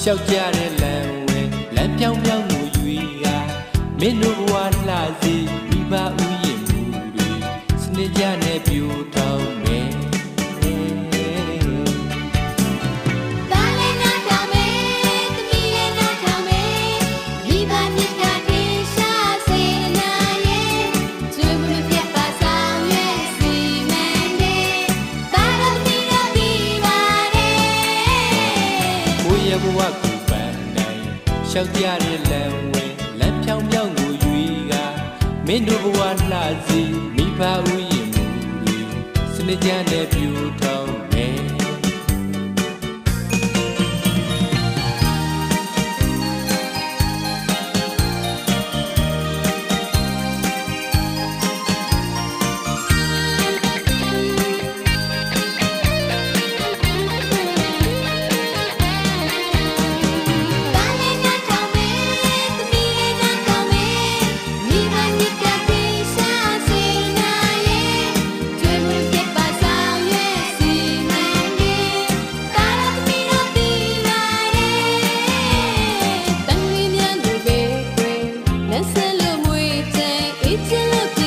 ရှောက်ကြတဲ့လမ်းဝဲလမ်းပြောင်းပြောင်းကိုရွေးကမင်းတို့ဘဝလှစေမိဘဥယျာဉ်မှုတွေစနစ်ကြနဲ့ပြိုထောင်မယ်ဘဝကိုပန်းနိုင်ရှောက်ကြတဲ့လမ်းဝဲလမ်းဖြောင်းပြောင်းကိုရွေးကမင်းတို့ဘဝလှစေမိဘဥယျာဉ်မှုတွေစနစ်ကြနဲ့ပြိုထောင်မယ်Let's celebrate, it's a